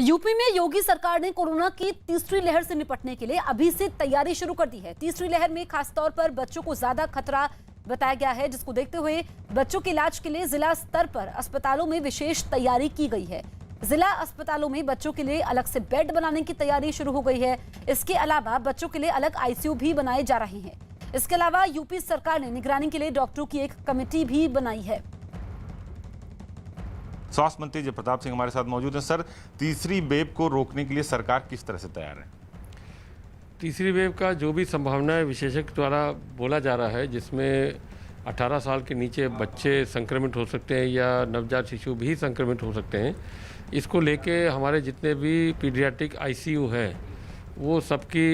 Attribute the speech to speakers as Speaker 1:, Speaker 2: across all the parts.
Speaker 1: UP में योगी सरकार ने कोरोना की तीसरी लहर से निपटने के लिए अभी से तैयारी शुरू कर दी है। तीसरी लहर में खासतौर पर बच्चों को ज्यादा खतरा बताया गया है, जिसको देखते हुए बच्चों के इलाज के लिए जिला स्तर पर अस्पतालों में विशेष तैयारी की गई है। जिला अस्पतालों में बच्चों के लिए अलग से बेड बनाने की तैयारी शुरू हो गई है। इसके अलावा बच्चों के लिए अलग आईसीयू भी बनाए जा रहे हैं। इसके अलावा यूपी सरकार ने निगरानी के लिए डॉक्टरों की एक कमेटी भी बनाई है।
Speaker 2: स्वास्थ्य मंत्री जयप्रताप सिंह हमारे साथ मौजूद हैं। सर, तीसरी वेव को रोकने के लिए सरकार किस तरह से तैयार है?
Speaker 3: तीसरी वेव का जो भी संभावनाएं विशेषज्ञ द्वारा बोला जा रहा है, जिसमें 18 साल के नीचे बच्चे संक्रमित हो सकते हैं या नवजात शिशु भी संक्रमित हो सकते हैं, इसको लेके हमारे जितने भी पीडियाट्रिक आईसीयू है वो सबकी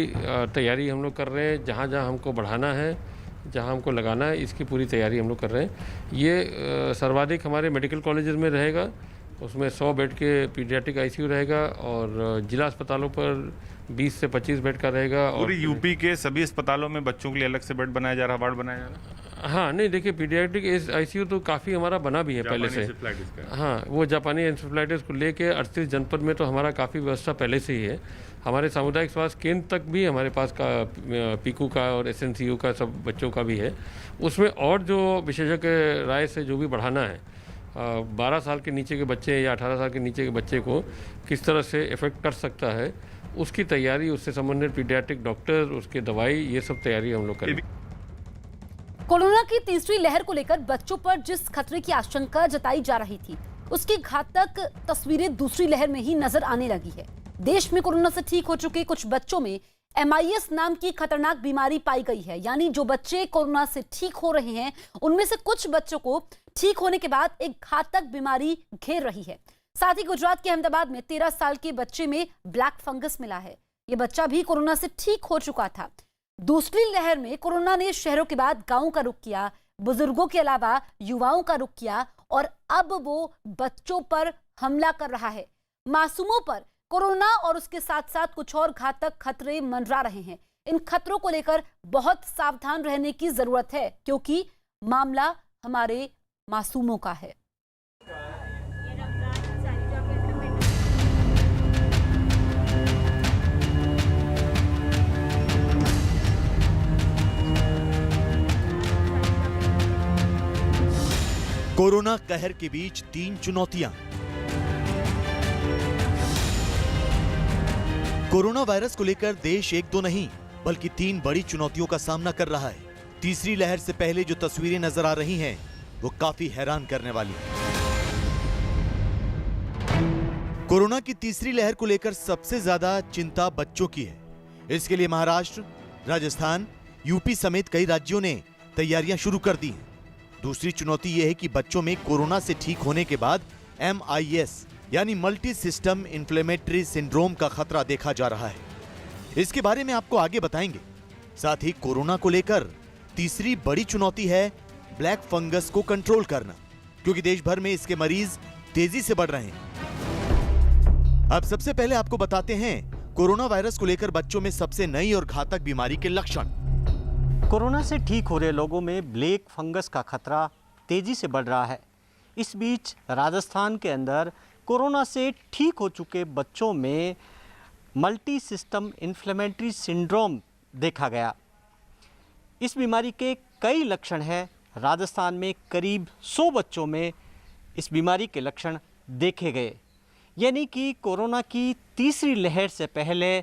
Speaker 3: तैयारी हम लोग कर रहे हैं। जहाँ जहाँ हमको बढ़ाना है, जहाँ हमको लगाना है, इसकी पूरी तैयारी हम लोग कर रहे हैं। ये सर्वाधिक हमारे मेडिकल कॉलेजेस में रहेगा, उसमें 100 बेड के पीडियाट्रिक आईसीयू रहेगा और जिला अस्पतालों पर 20 से 25 बेड का रहेगा। और
Speaker 2: पूरी यूपी के सभी अस्पतालों में बच्चों के लिए अलग से बेड बनाया जा रहा है, वार्ड बनाया जा रहा है?
Speaker 3: हाँ, नहीं देखिए, पीडियाट्रिक आईसीयू तो काफ़ी हमारा बना भी है पहले से। हाँ, वो जापानी एन्सेफेलाइटिस को लेके 38 जनपद में तो हमारा काफ़ी व्यवस्था पहले से ही है। हमारे सामुदायिक स्वास्थ्य केंद्र तक भी हमारे पास का पीकू का और एसएनसीयू का सब बच्चों का भी है। उसमें और जो विशेषज्ञ राय से जो भी बढ़ाना है, 12 साल के नीचे के बच्चे या 18 साल के नीचे के बच्चे को किस तरह से इफेक्ट कर सकता है, उसकी तैयारी, उससे संबंधित पीडियाट्रिक डॉक्टर, उसकी दवाई, ये सब तैयारी हम लोग करें।
Speaker 1: कोरोना की तीसरी लहर को लेकर बच्चों पर जिस खतरे की आशंका जताई जा रही थी, उसकी घातक तस्वीरें दूसरी लहर में ही नजर आने लगी है। देश में कोरोना से ठीक हो चुके कुछ बच्चों में MIS नाम की खतरनाक बीमारी पाई गई है। यानी जो बच्चे कोरोना से ठीक हो रहे हैं, उनमें से कुछ बच्चों को ठीक होने के बाद एक घातक बीमारी घेर रही है। साथ ही गुजरात के अहमदाबाद में 13 साल के बच्चे में ब्लैक फंगस मिला है। यह बच्चा भी कोरोना से ठीक हो चुका था। दूसरी लहर में कोरोना ने शहरों के बाद गांवों का रुख किया, बुजुर्गों के अलावा युवाओं का रुख किया और अब वो बच्चों पर हमला कर रहा है। मासूमों पर कोरोना और उसके साथ साथ कुछ और घातक खतरे मंडरा रहे हैं। इन खतरों को लेकर बहुत सावधान रहने की जरूरत है, क्योंकि मामला हमारे मासूमों का है।
Speaker 4: कोरोना कहर के बीच 3 चुनौतियां। कोरोना वायरस को लेकर देश एक दो नहीं बल्कि 3 बड़ी चुनौतियों का सामना कर रहा है। तीसरी लहर से पहले जो तस्वीरें नजर आ रही हैं, वो काफी हैरान करने वाली है। कोरोना की तीसरी लहर को लेकर सबसे ज्यादा चिंता बच्चों की है। इसके लिए महाराष्ट्र, राजस्थान, यूपी समेत कई राज्यों ने तैयारियां शुरू कर दी हैं। दूसरी चुनौती यह है कि बच्चों में कोरोना से ठीक होने के बाद MIS यानी मल्टी सिस्टम इन्फ्लेमेटरी सिंड्रोम का खतरा देखा जा रहा है। इसके बारे में आपको आगे बताएंगे। साथ ही कोरोना को लेकर तीसरी बड़ी चुनौती है ब्लैक फंगस को कंट्रोल करना, क्योंकि देश भर में इसके मरीज तेजी से बढ़ रहे हैं। अब सबसे पहले आपको बताते हैं कोरोना वायरस को लेकर बच्चों में सबसे नई और घातक बीमारी के लक्षण।
Speaker 5: कोरोना से ठीक हो रहे लोगों में ब्लैक फंगस का खतरा तेजी से बढ़ रहा है। इस बीच राजस्थान के अंदर कोरोना से ठीक हो चुके बच्चों में मल्टी सिस्टम इन्फ्लेमेटरी सिंड्रोम देखा गया। इस बीमारी के कई लक्षण हैं। राजस्थान में करीब 100 बच्चों में इस बीमारी के लक्षण देखे गए। यानी कि कोरोना की तीसरी लहर से पहले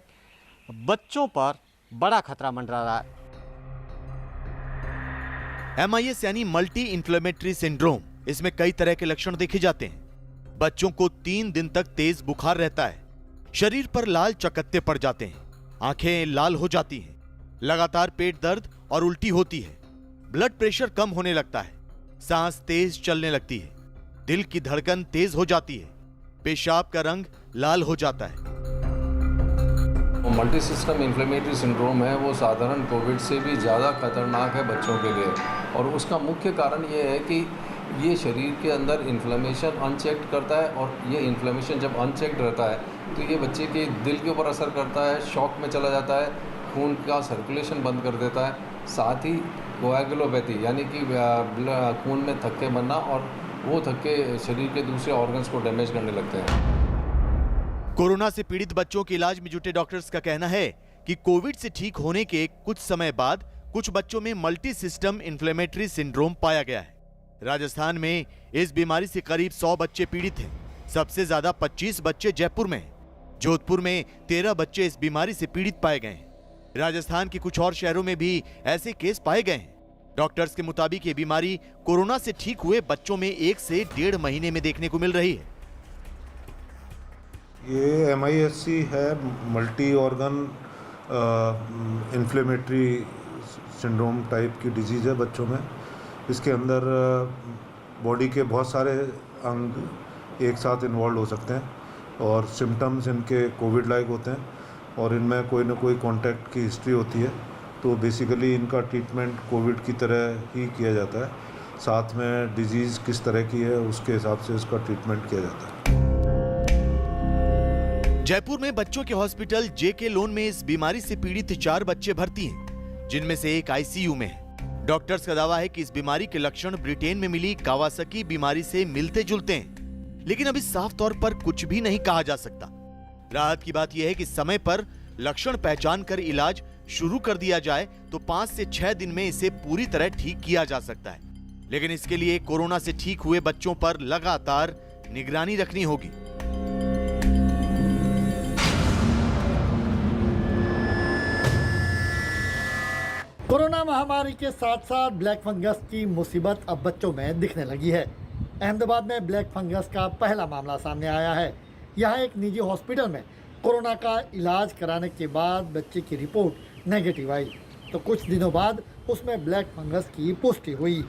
Speaker 5: बच्चों पर बड़ा खतरा मंडरा रहा है।
Speaker 4: MIS यानी मल्टी इन्फ्लेमेटरी सिंड्रोम, इसमें कई तरह के लक्षण देखे जाते हैं। बच्चों को 3 दिन तक तेज बुखार रहता है, शरीर पर लाल चकत्ते पड़ जाते हैं, आंखें लाल हो जाती हैं, लगातार पेट दर्द और उल्टी होती है, ब्लड प्रेशर कम होने लगता है, सांस तेज चलने लगती है, दिल की धड़कन तेज हो जाती है, पेशाब का रंग लाल हो जाता है।
Speaker 6: मल्टी सिस्टम इन्फ्लेमेटरी सिंड्रोम है, वो साधारण कोविड से भी ज़्यादा खतरनाक है बच्चों के लिए। और उसका मुख्य कारण ये है कि ये शरीर के अंदर इन्फ्लेमेशन अनचेक्ड करता है, और ये इन्फ्लेमेशन जब अनचेक्ड रहता है तो ये बच्चे के दिल के ऊपर असर करता है, शॉक में चला जाता है, खून का सर्कुलेशन बंद कर देता है। साथ ही कोएगुलोपैथी यानी कि खून में थक्के बनना, और वो थक्के शरीर के दूसरे ऑर्गन्स को डैमेज करने लगते हैं।
Speaker 4: कोरोना से पीड़ित बच्चों के इलाज में जुटे डॉक्टर्स का कहना है कि कोविड से ठीक होने के कुछ समय बाद कुछ बच्चों में मल्टी सिस्टम इन्फ्लेमेटरी सिंड्रोम पाया गया है। राजस्थान में इस बीमारी से करीब 100 बच्चे पीड़ित हैं। सबसे ज्यादा 25 बच्चे जयपुर में हैं। जोधपुर में 13 बच्चे इस बीमारी से पीड़ित पाए गए हैं। राजस्थान के कुछ और शहरों में भी ऐसे केस पाए गए हैं। डॉक्टर्स के मुताबिक ये बीमारी कोरोना से ठीक हुए बच्चों में 1 से 1.5 महीने में देखने को मिल रही है।
Speaker 7: ये MISC है, multi organ inflammatory syndrome type की डिजीज़ है बच्चों में। इसके अंदर बॉडी के बहुत सारे अंग एक साथ इन्वॉल्व हो सकते हैं और सिम्टम्स इनके कोविड लाइक होते हैं और इनमें कोई ना कोई कॉन्टैक्ट की हिस्ट्री होती है। तो बेसिकली इनका ट्रीटमेंट कोविड की तरह ही किया जाता है। साथ में डिजीज़ किस तरह की है उसके हिसाब से इसका ट्रीटमेंट किया जाता है।
Speaker 4: जयपुर में बच्चों के हॉस्पिटल JK लोन में इस बीमारी से पीड़ित 4 बच्चे भर्ती हैं, जिनमें से एक ICU में है। डॉक्टर्स का दावा है कि इस बीमारी के लक्षण ब्रिटेन में मिली कावासाकी बीमारी से मिलते जुलते हैं, लेकिन अभी साफ तौर पर कुछ भी नहीं कहा जा सकता। राहत की बात यह है कि समय पर लक्षण पहचान कर इलाज शुरू कर दिया जाए तो 5 से 6 दिन में इसे पूरी तरह ठीक किया जा सकता है, लेकिन इसके लिए कोरोना से ठीक हुए बच्चों पर लगातार निगरानी रखनी होगी।
Speaker 8: कोरोना महामारी के साथ साथ ब्लैक फंगस की मुसीबत अब बच्चों में दिखने लगी है। अहमदाबाद में ब्लैक फंगस का पहला मामला सामने आया है। यहाँ एक निजी हॉस्पिटल में कोरोना का इलाज कराने के बाद बच्चे की रिपोर्ट नेगेटिव आई, तो कुछ दिनों बाद उसमें ब्लैक फंगस की पुष्टि हुई।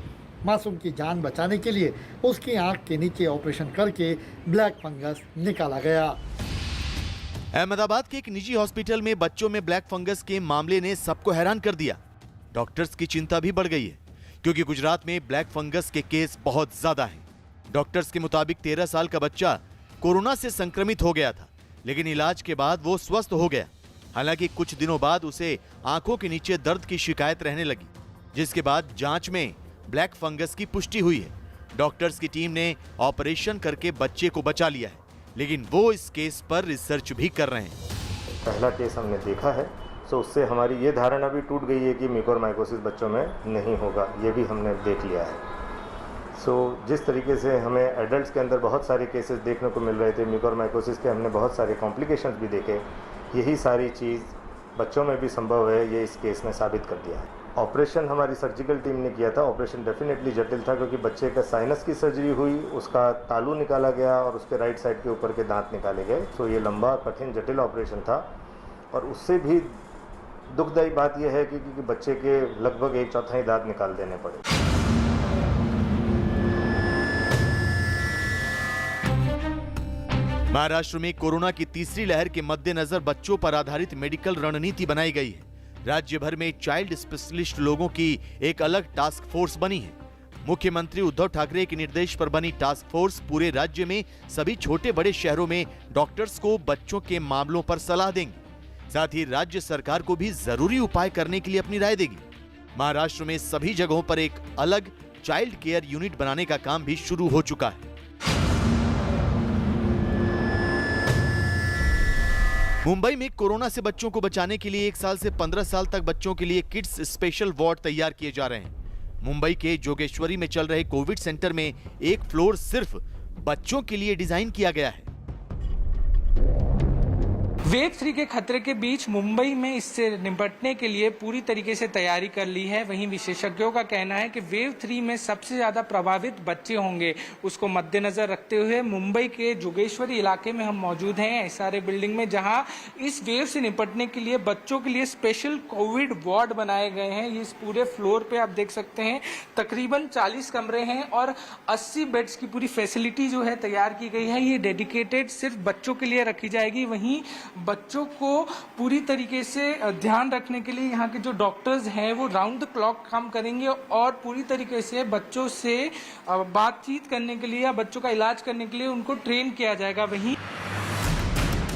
Speaker 8: मासूम की जान बचाने के लिए उसकी आंख के नीचे ऑपरेशन करके ब्लैक फंगस निकाला गया।
Speaker 4: अहमदाबाद के एक निजी हॉस्पिटल में बच्चों में ब्लैक फंगस के मामले ने सबको हैरान कर दिया। डॉक्टर्स की चिंता भी बढ़ गई है, क्योंकि गुजरात में ब्लैक फंगस के केस बहुत ज्यादा हैं। डॉक्टर्स के मुताबिक 13 साल का बच्चा कोरोना से संक्रमित हो गया था, लेकिन इलाज के बाद वो स्वस्थ हो गया। हालांकि कुछ दिनों बाद उसे आंखों के नीचे दर्द की शिकायत रहने लगी, जिसके बाद जांच में ब्लैक फंगस की पुष्टि हुई है। डॉक्टर्स की टीम ने ऑपरेशन करके बच्चे को बचा लिया है, लेकिन वो इस केस पर रिसर्च भी कर रहे हैं।
Speaker 9: पहला केस हमने देखा है, तो उससे हमारी ये धारणा भी टूट गई है कि म्यूकोरमाइकोसिस बच्चों में नहीं होगा, ये भी हमने देख लिया है। जिस तरीके से हमें एडल्ट्स के अंदर बहुत सारे केसेस देखने को मिल रहे थे म्यूकोरमाइकोसिस के, हमने बहुत सारे कॉम्प्लिकेशंस भी देखे। यही सारी चीज़ बच्चों में भी संभव है, ये इस केस ने साबित कर दिया है। ऑपरेशन हमारी सर्जिकल टीम ने किया था। ऑपरेशन डेफिनेटली जटिल था, क्योंकि बच्चे का साइनस की सर्जरी हुई, उसका तालू निकाला गया और उसके राइट साइड के ऊपर के दांत निकाले गए। ये लंबा, कठिन, जटिल ऑपरेशन था। और उससे भी दुखदायी बात यह है कि बच्चे के लगभग 1/4 दांत निकाल देने पड़े।
Speaker 4: महाराष्ट्र में कोरोना की तीसरी लहर के मद्देनजर बच्चों पर आधारित मेडिकल रणनीति बनाई गई है। राज्य भर में चाइल्ड स्पेशलिस्ट लोगों की एक अलग टास्क फोर्स बनी है। मुख्यमंत्री उद्धव ठाकरे के निर्देश पर बनी टास्क फोर्स पूरे राज्य में सभी छोटे बड़े शहरों में डॉक्टर्स को बच्चों के मामलों पर सलाह देंगे। साथ ही राज्य सरकार को भी जरूरी उपाय करने के लिए अपनी राय देगी। महाराष्ट्र में सभी जगहों पर एक अलग चाइल्ड केयर यूनिट बनाने का काम भी शुरू हो चुका है। मुंबई में कोरोना से बच्चों को बचाने के लिए 1 साल से 15 साल तक बच्चों के लिए किड्स स्पेशल वार्ड तैयार किए जा रहे हैं। मुंबई के जोगेश्वरी में चल रहे कोविड सेंटर में एक फ्लोर सिर्फ बच्चों के लिए डिजाइन किया गया है।
Speaker 10: वेव 3 के खतरे के बीच मुंबई में इससे निपटने के लिए पूरी तरीके से तैयारी कर ली है। वहीं विशेषज्ञों का कहना है कि वेव 3 में सबसे ज्यादा प्रभावित बच्चे होंगे। उसको मद्देनजर रखते हुए मुंबई के जोगेश्वरी इलाके में हम मौजूद हैं, SRA बिल्डिंग में, जहां इस वेव से निपटने के लिए बच्चों के लिए स्पेशल कोविड वार्ड बनाए गए हैं। ये इस पूरे फ्लोर पे आप देख सकते हैं तकरीबन 40 कमरे हैं और 80 बेड्स की पूरी फैसिलिटी जो है तैयार की गई है। ये डेडिकेटेड सिर्फ बच्चों के लिए रखी जाएगी। वहीं बच्चों को पूरी तरीके से ध्यान रखने के लिए यहाँ के जो डॉक्टर्स हैं वो राउंड द क्लॉक काम करेंगे और पूरी तरीके से बच्चों से बातचीत करने के लिए या बच्चों का इलाज करने के लिए उनको ट्रेन किया जाएगा। वहीं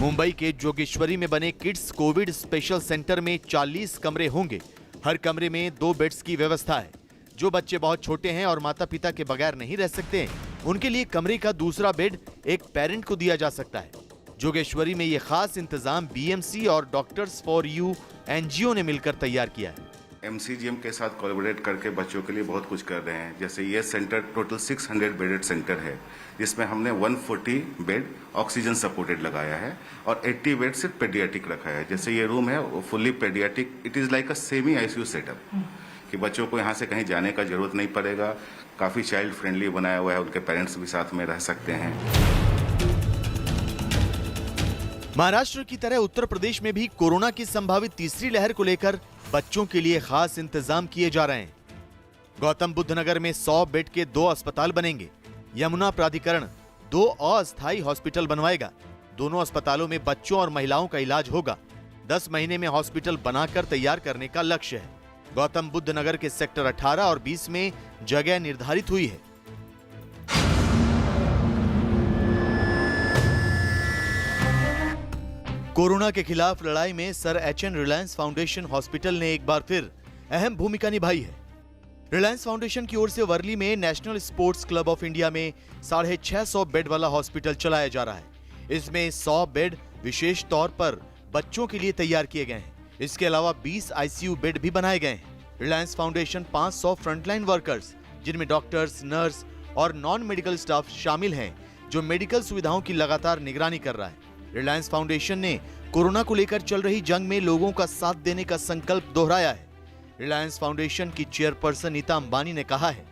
Speaker 4: मुंबई के जोगेश्वरी में बने किड्स कोविड स्पेशल सेंटर में 40 कमरे होंगे। हर कमरे में 2 बेड्स की व्यवस्था है। जो बच्चे बहुत छोटे हैं और माता पिता के बगैर नहीं रह सकते, उनके लिए कमरे का दूसरा बेड एक पेरेंट को दिया जा सकता है। जोगेश्वरी में ये खास इंतजाम बीएमसी और डॉक्टर्स फॉर यू एनजीओ ने मिलकर तैयार किया है।
Speaker 11: एमसीजीएम के साथ कोलैबोरेट करके बच्चों के लिए बहुत कुछ कर रहे हैं। जैसे ये सेंटर टोटल 600 बेडेड सेंटर है, जिसमें हमने 140 बेड ऑक्सीजन सपोर्टेड लगाया है और 80 बेड सिर्फ पेडियाट्रिक रखा है। जैसे ये रूम है वो fully paediatric, it is like a semi ICU setup कि बच्चों को यहाँ से कहीं जाने का जरूरत नहीं पड़ेगा। काफ़ी चाइल्ड फ्रेंडली बनाया हुआ है, उनके पेरेंट्स भी साथ में रह सकते हैं।
Speaker 4: महाराष्ट्र की तरह उत्तर प्रदेश में भी कोरोना की संभावित तीसरी लहर को लेकर बच्चों के लिए खास इंतजाम किए जा रहे हैं। गौतम बुद्ध नगर में 100 बेड के 2 अस्पताल बनेंगे। यमुना प्राधिकरण 2 अस्थायी हॉस्पिटल बनवाएगा। दोनों अस्पतालों में बच्चों और महिलाओं का इलाज होगा। 10 महीने में हॉस्पिटल बनाकर तैयार करने का लक्ष्य है। गौतम बुद्ध नगर के सेक्टर 18 और 20 में जगह निर्धारित हुई है। कोरोना के खिलाफ लड़ाई में sir HN Reliance foundation hospital ने एक बार फिर अहम भूमिका निभाई है। रिलायंस फाउंडेशन की ओर से वर्ली में national sports club of India में 650 बेड वाला हॉस्पिटल चलाया जा रहा है। इसमें 100 बेड विशेष तौर पर बच्चों के लिए तैयार किए गए हैं। इसके अलावा 20 आईसीयू बेड भी बनाए गए हैं। रिलायंस फाउंडेशन 500 फ्रंटलाइन वर्कर्स, जिनमें डॉक्टर्स, नर्स और नॉन मेडिकल स्टाफ शामिल हैं, जो मेडिकल सुविधाओं की लगातार निगरानी कर रहा है। रिलायंस फाउंडेशन ने कोरोना को लेकर चल रही जंग में लोगों का साथ देने का संकल्प दोहराया है। रिलायंस फाउंडेशन की चेयरपर्सन नीता अंबानी ने कहा है,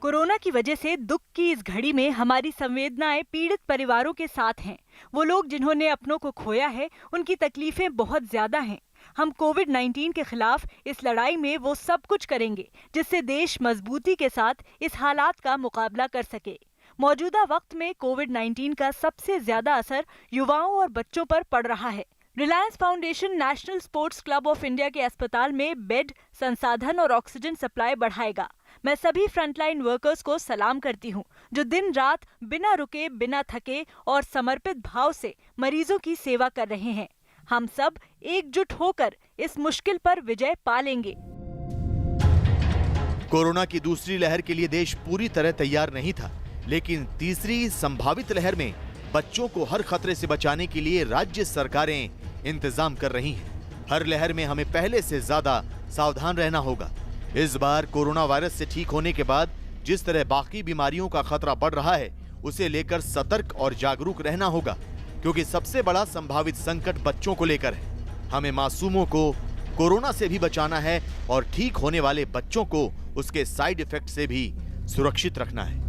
Speaker 12: कोरोना की वजह से दुख की इस घड़ी में हमारी संवेदनाएं पीड़ित परिवारों के साथ हैं। वो लोग जिन्होंने अपनों को खोया है, उनकी तकलीफें बहुत ज्यादा हैं। हम कोविड-19 के खिलाफ इस लड़ाई में वो सब कुछ करेंगे जिससे देश मजबूती के साथ इस हालात का मुकाबला कर सके। मौजूदा वक्त में कोविड-19 का सबसे ज्यादा असर युवाओं और बच्चों पर पड़ रहा है। Reliance foundation national sports club of India के अस्पताल में बेड, संसाधन और ऑक्सीजन सप्लाई बढ़ाएगा। मैं सभी फ्रंटलाइन वर्कर्स को सलाम करती हूं, जो दिन रात बिना रुके, बिना थके और समर्पित भाव से मरीजों की सेवा कर रहे हैं। हम सब एकजुट होकर इस मुश्किल पर विजय पा लेंगे।
Speaker 4: कोरोना की दूसरी लहर के लिए देश पूरी तरह तैयार नहीं था, लेकिन तीसरी संभावित लहर में बच्चों को हर खतरे से बचाने के लिए राज्य सरकारें इंतजाम कर रही हैं। हर लहर में हमें पहले से ज्यादा सावधान रहना होगा। इस बार कोरोना वायरस से ठीक होने के बाद जिस तरह बाकी बीमारियों का खतरा बढ़ रहा है, उसे लेकर सतर्क और जागरूक रहना होगा, क्योंकि सबसे बड़ा संभावित संकट बच्चों को लेकर है। हमें मासूमों को कोरोना से भी बचाना है और ठीक होने वाले बच्चों को उसके साइड इफेक्ट से भी सुरक्षित रखना है।